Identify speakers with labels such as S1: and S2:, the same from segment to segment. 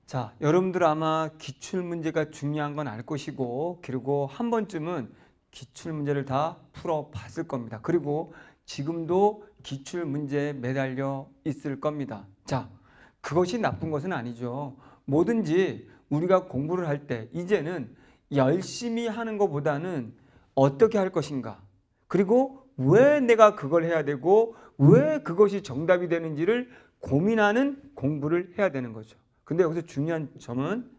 S1: 자, 여러분들 아마 기출문제가 중요한 건 알 것이고, 그리고 한 번쯤은 기출문제를 다 풀어봤을 겁니다. 그리고 지금도 기출문제에 매달려 있을 겁니다. 자, 그것이 나쁜 것은 아니죠. 뭐든지 우리가 공부를 할 때 이제는 열심히 하는 것보다는 어떻게 할 것인가, 그리고 왜 내가 그걸 해야 되고 왜 그것이 정답이 되는지를 고민하는 공부를 해야 되는 거죠. 근데 여기서 중요한 점은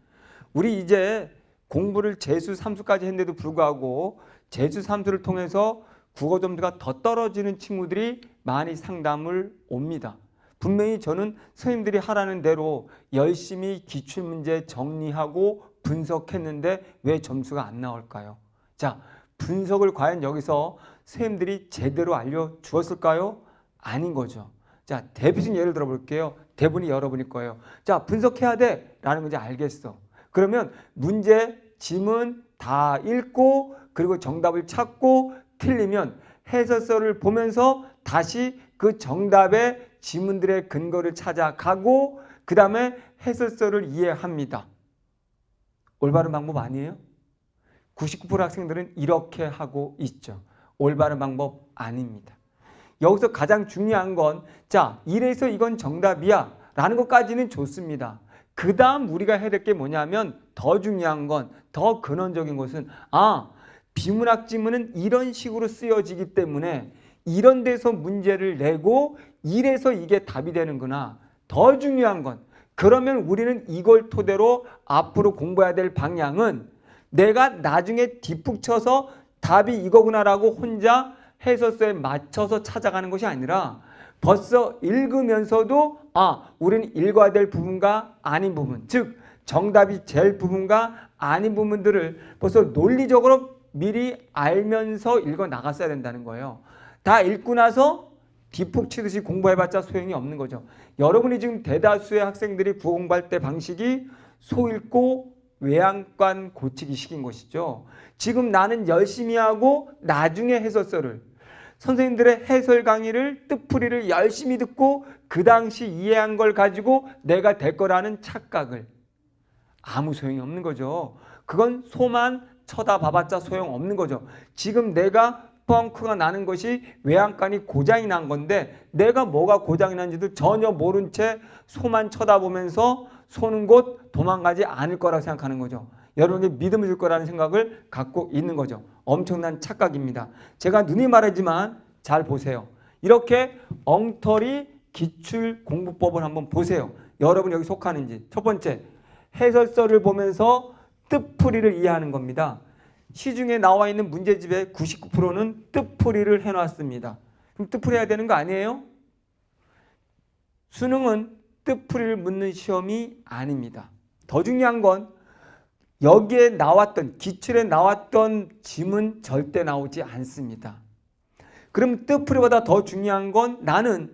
S1: 우리 이제 공부를 재수, 삼수까지 했는데도 불구하고 재수, 삼수를 통해서 국어 점수가 더 떨어지는 친구들이 많이 상담을 옵니다. 분명히 저는 선생님들이 하라는 대로 열심히 기출문제 정리하고 분석했는데 왜 점수가 안 나올까요? 자, 분석을 과연 여기서 선생님들이 제대로 알려주었을까요? 아닌 거죠. 자, 대표적인 예를 들어 볼게요. 대본이 여러분일 거예요. 자, 분석해야 돼 라는 건지 알겠어. 그러면 문제, 지문 다 읽고 그리고 정답을 찾고 틀리면 해설서를 보면서 다시 그 정답의 지문들의 근거를 찾아가고 그 다음에 해설서를 이해합니다. 올바른 방법 아니에요? 99% 학생들은 이렇게 하고 있죠. 올바른 방법 아닙니다. 여기서 가장 중요한 건 자, 이래서 이건 정답이야 라는 것까지는 좋습니다. 그 다음 우리가 해야 될 게 뭐냐면 더 중요한 건, 더 근원적인 것은 비문학 지문은 이런 식으로 쓰여지기 때문에 이런 데서 문제를 내고 이래서 이게 답이 되는구나. 더 중요한 건 그러면 우리는 이걸 토대로 앞으로 공부해야 될 방향은 내가 나중에 뒷북 쳐서 답이 이거구나라고 혼자 해설서에 맞춰서 찾아가는 것이 아니라 벌써 읽으면서도 우리는 읽어야 될 부분과 아닌 부분, 즉 정답이 될 부분과 아닌 부분들을 벌써 논리적으로 미리 알면서 읽어 나갔어야 된다는 거예요. 다 읽고 나서 뒷북 치듯이 공부해봤자 소용이 없는 거죠. 여러분이 지금 대다수의 학생들이 국어 공부할 때 방식이 소읽고 외양간 고치기 식인 것이죠. 지금 나는 열심히 하고 나중에 해설서를, 선생님들의 해설 강의를 뜻풀이를 열심히 듣고 그 당시 이해한 걸 가지고 내가 될 거라는 착각을, 아무 소용이 없는 거죠. 그건 소만 쳐다봐봤자 소용없는 거죠. 지금 내가 펑크가 나는 것이 외양간이 고장이 난 건데 내가 뭐가 고장이 난지도 전혀 모른 채 소만 쳐다보면서 소는 곧 도망가지 않을 거라고 생각하는 거죠. 여러분에게 믿음을 줄 거라는 생각을 갖고 있는 거죠. 엄청난 착각입니다. 제가 눈이 말하지만 잘 보세요. 이렇게 엉터리 기출 공부법을 한번 보세요. 여러분 여기 속하는지. 첫 번째, 해설서를 보면서 뜻풀이를 이해하는 겁니다. 시중에 나와 있는 문제집의 99%는 뜻풀이를 해놨습니다. 그럼 뜻풀이 해야 되는 거 아니에요? 수능은 뜻풀이를 묻는 시험이 아닙니다. 더 중요한 건 여기에 나왔던, 기출에 나왔던 지문 절대 나오지 않습니다. 그럼 뜻풀이보다 더 중요한 건 나는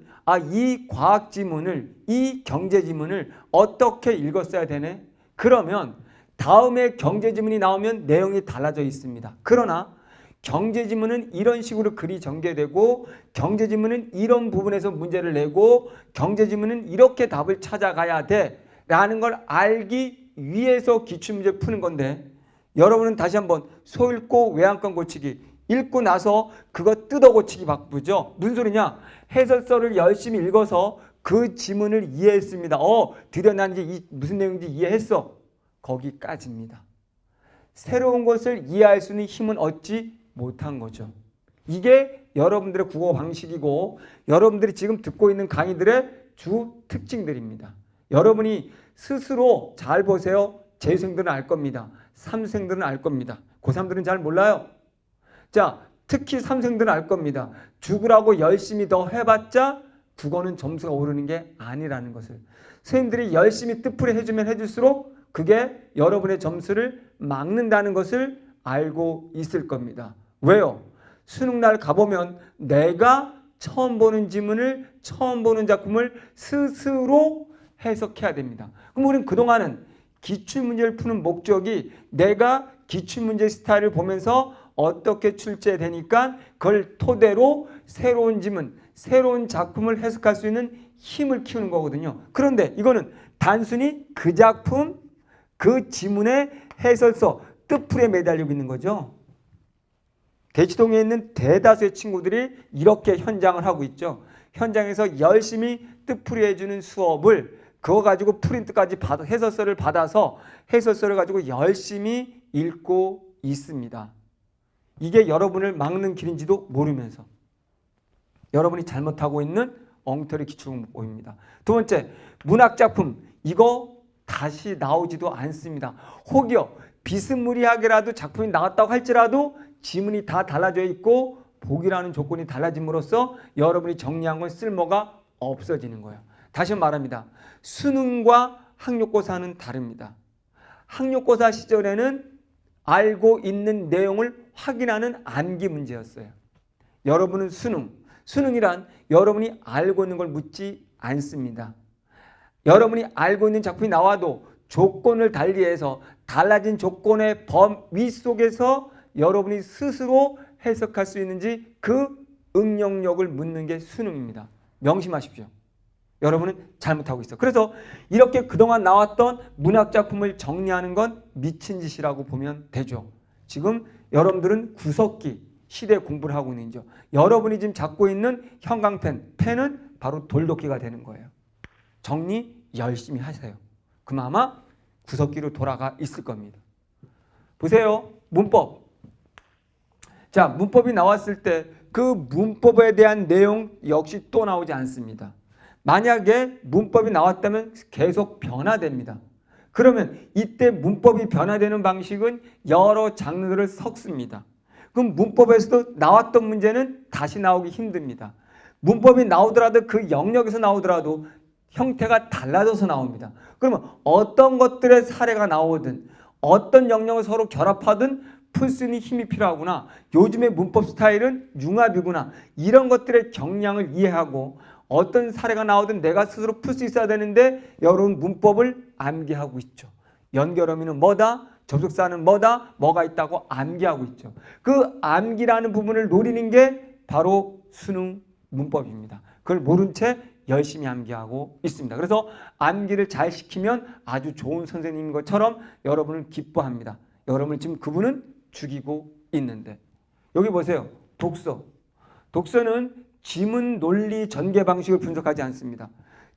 S1: 이 과학 지문을, 이 경제 지문을 어떻게 읽었어야 되네? 그러면 다음에 경제 지문이 나오면 내용이 달라져 있습니다. 그러나 경제 지문은 이런 식으로 글이 전개되고 경제 지문은 이런 부분에서 문제를 내고 경제 지문은 이렇게 답을 찾아가야 돼 라는 걸 알기 위해서 기출문제 푸는 건데, 여러분은 다시 한번 소읽고 외양간 고치기, 읽고 나서 그거 뜯어 고치기 바쁘죠. 무슨 소리냐? 해설서를 열심히 읽어서 그 지문을 이해했습니다. 드디어 난 이제 무슨 내용인지 이해했어. 거기까지입니다. 새로운 것을 이해할 수 있는 힘은 얻지 못한 거죠. 이게 여러분들의 국어 방식이고 여러분들이 지금 듣고 있는 강의들의 주 특징들입니다. 여러분이 스스로 잘 보세요. 재수생들은 알 겁니다. 삼수생들은 알 겁니다. 고3들은 잘 몰라요. 자, 특히 삼수생들은 알 겁니다. 죽으라고 열심히 더 해봤자 국어는 점수가 오르는 게 아니라는 것을. 선생님들이 열심히 뜻풀이 해주면 해줄수록 그게 여러분의 점수를 막는다는 것을 알고 있을 겁니다. 왜요? 수능날 가보면 내가 처음 보는 지문을, 처음 보는 작품을 스스로 해석해야 됩니다. 그럼 우리는 그동안은 기출문제를 푸는 목적이 내가 기출문제 스타일을 보면서 어떻게 출제되니까 그걸 토대로 새로운 지문, 새로운 작품을 해석할 수 있는 힘을 키우는 거거든요. 그런데 이거는 단순히 그 작품, 그 지문의 해설서, 뜻풀이에 매달리고 있는 거죠. 대치동에 있는 대다수의 친구들이 이렇게 현장을 하고 있죠. 현장에서 열심히 뜻풀이 해주는 수업을 그거 가지고 프린트까지 해설서를 받아서 해설서를 가지고 열심히 읽고 있습니다. 이게 여러분을 막는 길인지도 모르면서 여러분이 잘못하고 있는 엉터리 기출문법입니다. 두 번째, 문학작품. 이거 다시 나오지도 않습니다. 혹여 비스무리하게라도 작품이 나왔다고 할지라도 지문이 다 달라져 있고 보기라는 조건이 달라짐으로써 여러분이 정리한 건 쓸모가 없어지는 거예요. 다시 말합니다. 수능과 학력고사는 다릅니다. 학력고사 시절에는 알고 있는 내용을 확인하는 암기 문제였어요. 여러분은 수능이란 여러분이 알고 있는 걸 묻지 않습니다. 여러분이 알고 있는 작품이 나와도 조건을 달리해서 달라진 조건의 범위 속에서 여러분이 스스로 해석할 수 있는지 그 응용력을 묻는 게 수능입니다. 명심하십시오. 여러분은 잘못하고 있어. 그래서 이렇게 그동안 나왔던 문학작품을 정리하는 건 미친 짓이라고 보면 되죠. 지금 여러분들은 구석기 시대 공부를 하고 있는 거죠. 여러분이 지금 잡고 있는 형광펜, 펜은 바로 돌도끼가 되는 거예요. 정리 열심히 하세요. 그럼 아마 구석기로 돌아가 있을 겁니다. 보세요. 문법. 자, 문법이 나왔을 때 그 문법에 대한 내용 역시 또 나오지 않습니다. 만약에 문법이 나왔다면 계속 변화됩니다. 그러면 이때 문법이 변화되는 방식은 여러 장르를 섞습니다. 그럼 문법에서도 나왔던 문제는 다시 나오기 힘듭니다. 문법이 나오더라도 그 영역에서 나오더라도 형태가 달라져서 나옵니다. 그러면 어떤 것들의 사례가 나오든 어떤 영역을 서로 결합하든 풀 수 있는 힘이 필요하구나. 요즘의 문법 스타일은 융합이구나. 이런 것들의 경향을 이해하고 어떤 사례가 나오든 내가 스스로 풀 수 있어야 되는데 여러분 문법을 암기하고 있죠. 연결어미는 뭐다? 접속사는 뭐다? 뭐가 있다고 암기하고 있죠. 그 암기라는 부분을 노리는 게 바로 수능 문법입니다. 그걸 모른 채 열심히 암기하고 있습니다. 그래서 암기를 잘 시키면 아주 좋은 선생님인 것처럼 여러분을 기뻐합니다. 여러분을 지금 그분은 죽이고 있는데. 여기 보세요. 독서. 독서는 지문 논리 전개 방식을 분석하지 않습니다.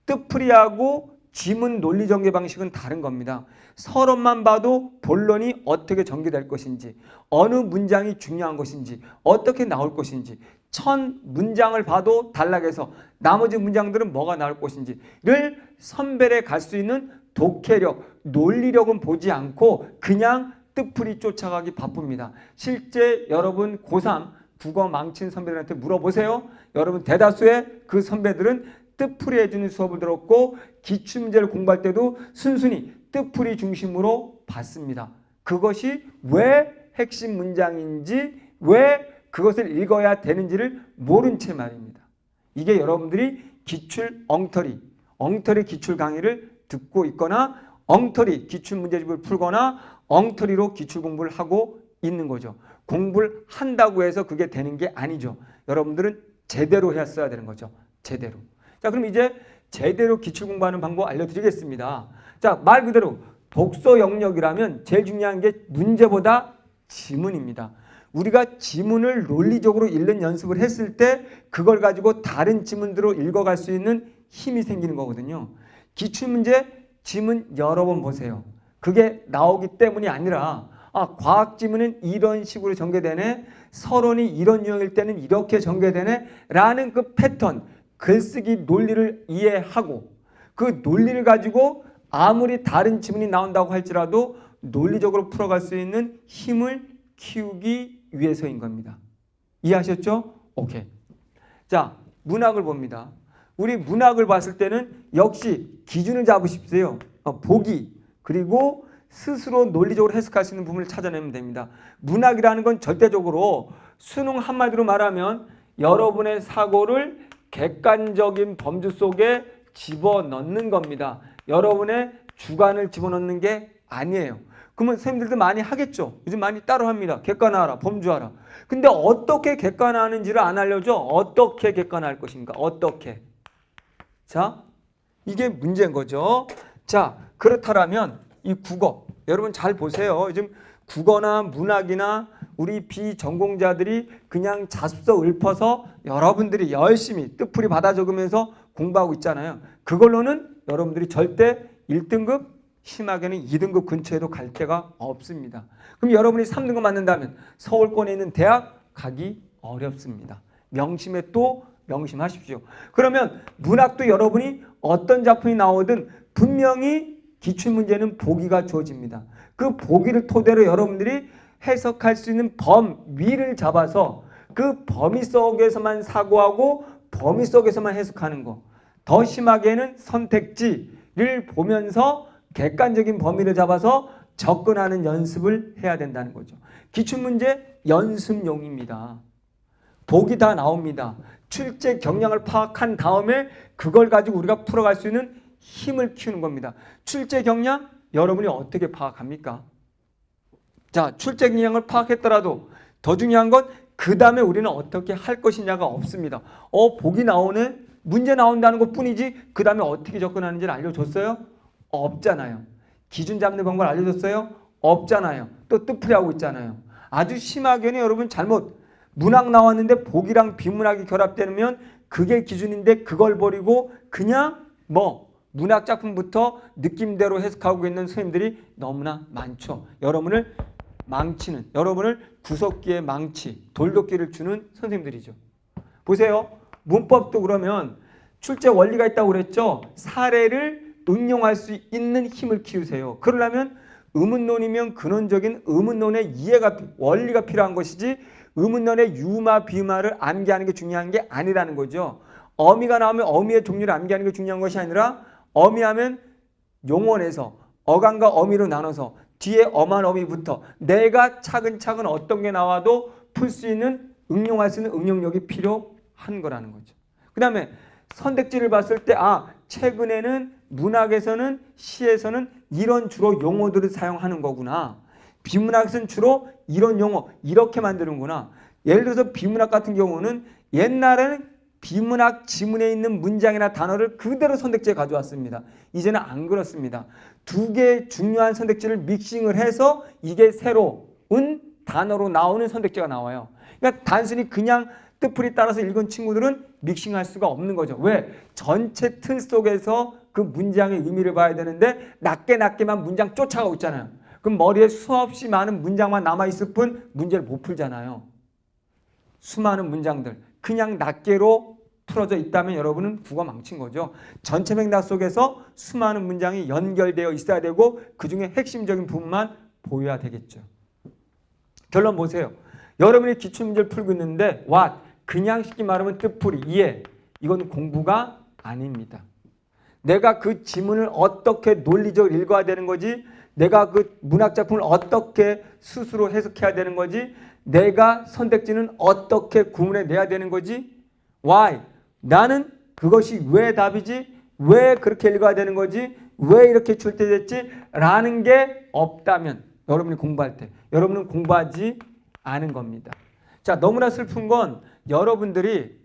S1: 뜻풀이하고 지문 논리 전개 방식은 다른 겁니다. 서론만 봐도 본론이 어떻게 전개될 것인지, 어느 문장이 중요한 것인지, 어떻게 나올 것인지, 천 문장을 봐도 단락에서 나머지 문장들은 뭐가 나올 것인지를 선별해 갈 수 있는 독해력, 논리력은 보지 않고 그냥 뜻풀이 쫓아가기 바쁩니다. 실제 여러분 고3 국어 망친 선배들한테 물어보세요. 여러분 대다수의 그 선배들은 뜻풀이 해주는 수업을 들었고 기출문제를 공부할 때도 순순히 뜻풀이 중심으로 봤습니다. 그것이 왜 핵심 문장인지, 왜 그것을 읽어야 되는지를 모른 채 말입니다. 이게 여러분들이 기출 엉터리 기출 강의를 듣고 있거나 엉터리 기출문제집을 풀거나 엉터리로 기출 공부를 하고 있는 거죠. 공부를 한다고 해서 그게 되는 게 아니죠. 여러분들은 제대로 했어야 되는 거죠. 제대로. 자, 그럼 이제 제대로 기출 공부하는 방법 알려드리겠습니다. 자, 말 그대로 독서 영역이라면 제일 중요한 게 문제보다 지문입니다. 우리가 지문을 논리적으로 읽는 연습을 했을 때 그걸 가지고 다른 지문들로 읽어갈 수 있는 힘이 생기는 거거든요. 기출문제 지문 여러 번 보세요. 그게 나오기 때문이 아니라 과학 지문은 이런 식으로 전개되네, 서론이 이런 유형일 때는 이렇게 전개되네 라는 그 패턴, 글쓰기 논리를 이해하고 그 논리를 가지고 아무리 다른 지문이 나온다고 할지라도 논리적으로 풀어갈 수 있는 힘을 키우기 위해서인 겁니다. 이해하셨죠? 오케이. 자, 문학을 봅니다. 우리 문학을 봤을 때는 역시 기준을 잡으십시오. 보기, 그리고 스스로 논리적으로 해석할 수 있는 부분을 찾아내면 됩니다. 문학이라는 건 절대적으로 수능 한마디로 말하면 여러분의 사고를 객관적인 범주 속에 집어넣는 겁니다. 여러분의 주관을 집어넣는 게 아니에요. 그러면 선생님들도 많이 하겠죠. 요즘 많이 따로 합니다. 객관화하라, 범주하라. 근데 어떻게 객관화하는지를 안 알려줘. 어떻게 객관화할 것인가? 어떻게? 자, 이게 문제인 거죠. 자, 그렇다면 이 국어 여러분 잘 보세요. 요즘 국어나 문학이나 우리 비전공자들이 그냥 자습서 읊어서 여러분들이 열심히 뜻풀이 받아 적으면서 공부하고 있잖아요. 그걸로는 여러분들이 절대 1등급, 심하게는 2등급 근처에도 갈 데가 없습니다. 그럼 여러분이 3등급 맞는다면 서울권에 있는 대학 가기 어렵습니다. 명심에 또 명심하십시오. 그러면 문학도 여러분이 어떤 작품이 나오든 분명히 기출문제는 보기가 주어집니다. 그 보기를 토대로 여러분들이 해석할 수 있는 범위를 잡아서 그 범위 속에서만 사고하고 범위 속에서만 해석하는 거. 더 심하게는 선택지를 보면서 객관적인 범위를 잡아서 접근하는 연습을 해야 된다는 거죠. 기출문제 연습용입니다. 보기 다 나옵니다. 출제 경향을 파악한 다음에 그걸 가지고 우리가 풀어갈 수 있는 힘을 키우는 겁니다. 출제 경향 여러분이 어떻게 파악합니까? 자, 출제 경향을 파악했더라도 더 중요한 건 그 다음에 우리는 어떻게 할 것이냐가 없습니다. 보기 나오네? 문제 나온다는 것 뿐이지 그 다음에 어떻게 접근하는지를 알려줬어요? 없잖아요. 기준 잡는 방법을 알려줬어요? 없잖아요. 또 뜻풀이하고 있잖아요. 아주 심하게는 여러분 잘못 문학 나왔는데 보기랑 비문학이 결합되면 그게 기준인데 그걸 버리고 그냥 문학 작품부터 느낌대로 해석하고 있는 선생님들이 너무나 많죠. 여러분을 망치는, 여러분을 구석기에 망치, 돌도끼를 주는 선생님들이죠. 보세요. 문법도 그러면 출제 원리가 있다고 그랬죠. 사례를 응용할 수 있는 힘을 키우세요. 그러려면 의문론이면 근원적인 의문론의 이해가, 원리가 필요한 것이지 의문론의 유마, 비유마를 암기하는 게 중요한 게 아니라는 거죠. 어미가 나오면 어미의 종류를 암기하는 게 중요한 것이 아니라 어미하면 용언에서 어간과 어미로 나눠서 뒤에 엄한 어미부터 내가 차근차근 어떤 게 나와도 풀 수 있는 응용할 수 있는 응용력이 필요한 거라는 거죠. 그 다음에 선택지를 봤을 때 최근에는 문학에서는 시에서는 이런 주로 용어들을 사용하는 거구나. 비문학에서는 주로 이런 용어 이렇게 만드는구나. 예를 들어서 비문학 같은 경우는 옛날에는 비문학 지문에 있는 문장이나 단어를 그대로 선택지에 가져왔습니다. 이제는 안 그렇습니다. 두 개의 중요한 선택지를 믹싱을 해서 이게 새로운 단어로 나오는 선택지가 나와요. 그러니까 단순히 그냥 뜻풀이 따라서 읽은 친구들은 믹싱할 수가 없는 거죠. 왜? 전체 틀 속에서 그 문장의 의미를 봐야 되는데 낮게만 문장 쫓아가고 있잖아요. 그럼 머리에 수없이 많은 문장만 남아있을 뿐 문제를 못 풀잖아요. 수많은 문장들 그냥 낱개로 풀어져 있다면 여러분은 국어 망친 거죠. 전체 맥락 속에서 수많은 문장이 연결되어 있어야 되고 그중에 핵심적인 부분만 보여야 되겠죠. 결론 보세요. 여러분이 기출문제를 풀고 있는데 그냥 쉽게 말하면 뜻풀이, 이해, 이건 공부가 아닙니다. 내가 그 지문을 어떻게 논리적으로 읽어야 되는 거지, 내가 그 문학작품을 어떻게 스스로 해석해야 되는 거지, 내가 선택지는 어떻게 구분해내야 되는 거지, why, 나는 그것이 왜 답이지, 왜 그렇게 읽어야 되는 거지, 왜 이렇게 출제됐지 라는 게 없다면 여러분이 공부할 때 여러분은 공부하지 않은 겁니다. 자, 너무나 슬픈 건 여러분들이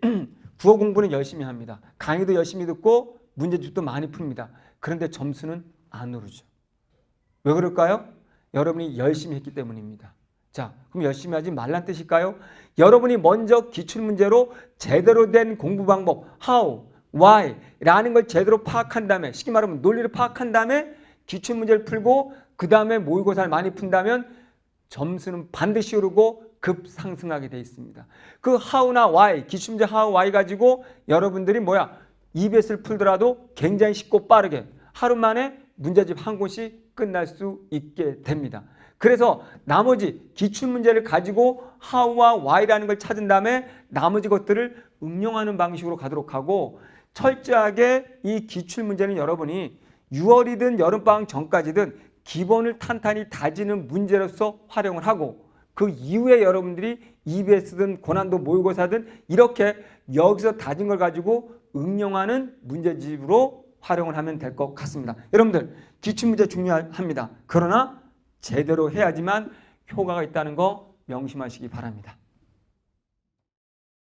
S1: 국어 공부는 열심히 합니다. 강의도 열심히 듣고 문제집도 많이 풉니다. 그런데 점수는 안 오르죠. 왜 그럴까요? 여러분이 열심히 했기 때문입니다. 자, 그럼 열심히 하지 말란 뜻일까요? 여러분이 먼저 기출문제로 제대로 된 공부 방법, how, why 라는 걸 제대로 파악한 다음에, 쉽게 말하면 논리를 파악한 다음에 기출문제를 풀고 그 다음에 모의고사를 많이 푼다면 점수는 반드시 오르고 급상승하게 되어 있습니다. 그 how나 why, 기출문제 how, why 가지고 여러분들이 EBS를 풀더라도 굉장히 쉽고 빠르게 하루 만에 문제집 한 곳이 끝날 수 있게 됩니다. 그래서 나머지 기출문제를 가지고 how와 why라는 걸 찾은 다음에 나머지 것들을 응용하는 방식으로 가도록 하고, 철저하게 이 기출문제는 여러분이 6월이든 여름방학 전까지든 기본을 탄탄히 다지는 문제로서 활용을 하고, 그 이후에 여러분들이 EBS든 고난도 모의고사든 이렇게 여기서 다진 걸 가지고 응용하는 문제집으로 활용을 하면 될 것 같습니다. 여러분들 기출문제 중요합니다. 그러나 제대로 해야지만 효과가 있다는 거 명심하시기 바랍니다.